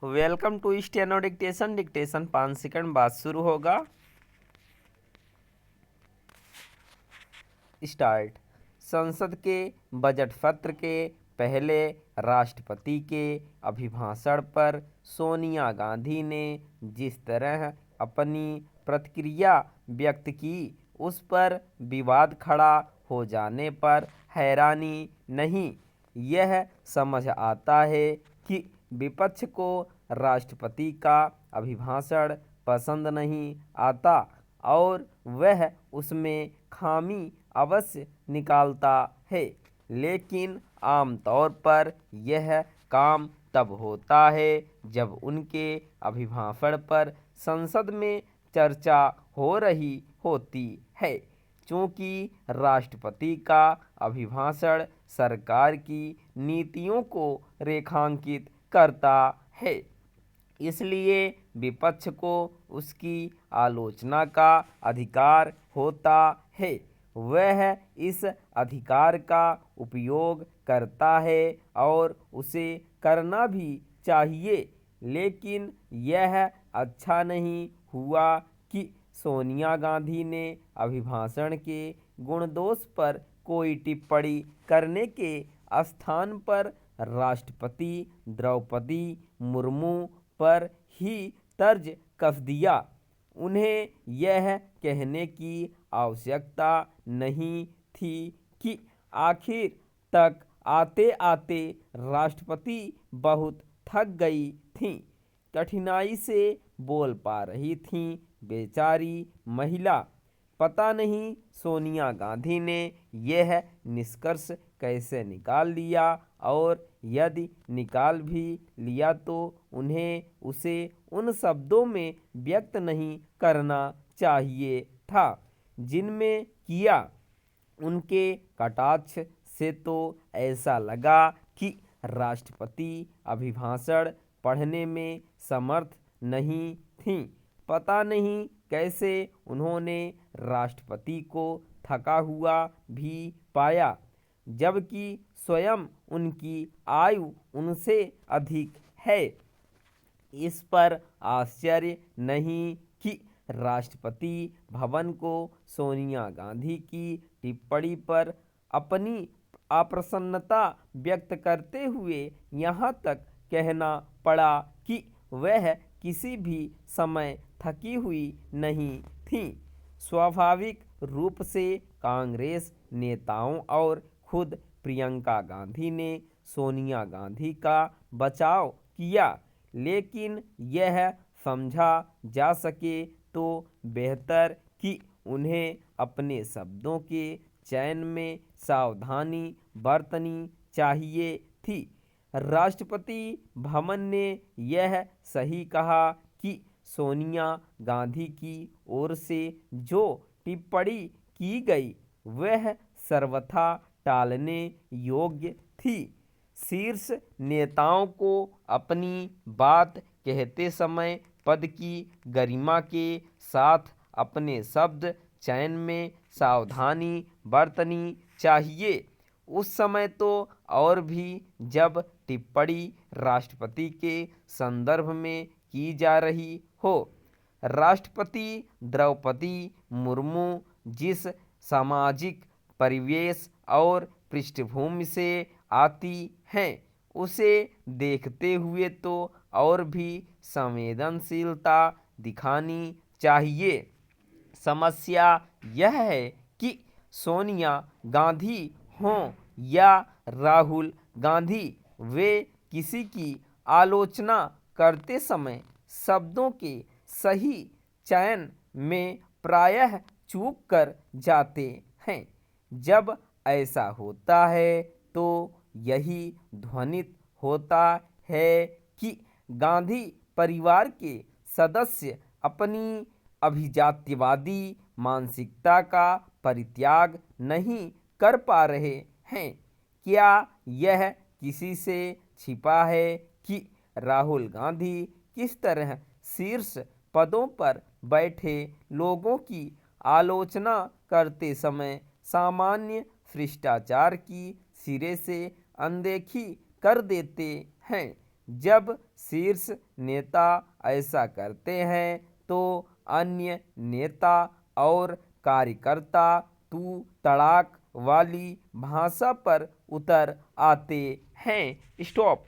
Welcome to steno dictation. Dictation 5 second बाद शुरू होगा। स्टार्ट। संसद के बजट सत्र के पहले राष्ट्रपति के अभिभाषण पर सोनिया गांधी ने जिस तरह अपनी प्रतिक्रिया व्यक्त की, उस पर विवाद खड़ा हो जाने पर हैरानी नहीं। यह समझ आता है कि विपक्ष को राष्ट्रपति का अभिभाषण पसंद नहीं आता और वह उसमें खामी अवश्य निकालता है, लेकिन आमतौर पर यह काम तब होता है जब उनके अभिभाषण पर संसद में चर्चा हो रही होती है। चूँकि राष्ट्रपति का अभिभाषण सरकार की नीतियों को रेखांकित करता है, इसलिए विपक्ष को उसकी आलोचना का अधिकार होता है। वह इस अधिकार का उपयोग करता है और उसे करना भी चाहिए, लेकिन यह अच्छा नहीं हुआ कि सोनिया गांधी ने अभिभाषण के गुणदोष पर कोई टिप्पणी करने के स्थान पर राष्ट्रपति द्रौपदी मुर्मू पर ही तर्ज कस दिया। उन्हें यह कहने की आवश्यकता नहीं थी कि आखिर तक आते आते राष्ट्रपति बहुत थक गई थीं, कठिनाई से बोल पा रही थीं। बेचारी महिला। पता नहीं सोनिया गांधी ने यह निष्कर्ष कैसे निकाल लिया, और यदि निकाल भी लिया तो उन्हें उसे उन शब्दों में व्यक्त नहीं करना चाहिए था जिनमें किया। उनके कटाक्ष से तो ऐसा लगा कि राष्ट्रपति अभिभाषण पढ़ने में समर्थ नहीं थीं। पता नहीं कैसे उन्होंने राष्ट्रपति को थका हुआ भी पाया, जबकि स्वयं उनकी आयु उनसे अधिक है। इस पर आश्चर्य नहीं कि राष्ट्रपति भवन को सोनिया गांधी की टिप्पणी पर अपनी अप्रसन्नता व्यक्त करते हुए यहाँ तक कहना पड़ा कि वह किसी भी समय थकी हुई नहीं थीं। स्वाभाविक रूप से कांग्रेस नेताओं और खुद प्रियंका गांधी ने सोनिया गांधी का बचाव किया, लेकिन यह समझा जा सके तो बेहतर कि उन्हें अपने शब्दों के चयन में सावधानी बरतनी चाहिए थी। राष्ट्रपति भवन ने यह सही कहा कि सोनिया गांधी की ओर से जो टिप्पणी की गई वह सर्वथा टालने योग्य थी। शीर्ष नेताओं को अपनी बात कहते समय पद की गरिमा के साथ अपने शब्द चयन में सावधानी बरतनी चाहिए। उस समय तो और भी जब टिप्पणी राष्ट्रपति के संदर्भ में की जा रही हो। राष्ट्रपति द्रौपदी मुर्मू जिस सामाजिक परिवेश और पृष्ठभूमि से आती हैं, उसे देखते हुए तो और भी संवेदनशीलता दिखानी चाहिए। समस्या यह है कि सोनिया गांधी हों या राहुल गांधी, वे किसी की आलोचना करते समय शब्दों के सही चयन में प्रायः चूक कर जाते हैं। जब ऐसा होता है तो यही ध्वनित होता है कि गांधी परिवार के सदस्य अपनी अभिजात्यवादी मानसिकता का परित्याग नहीं कर पा रहे हैं। क्या यह किसी से छिपा है कि राहुल गांधी किस तरह शीर्ष पदों पर बैठे लोगों की आलोचना करते समय सामान्य शिष्टाचार की सिरे से अनदेखी कर देते हैं? जब शीर्ष नेता ऐसा करते हैं तो अन्य नेता और कार्यकर्ता तू तड़ाक वाली भाषा पर उतर आते हैं। स्टॉप।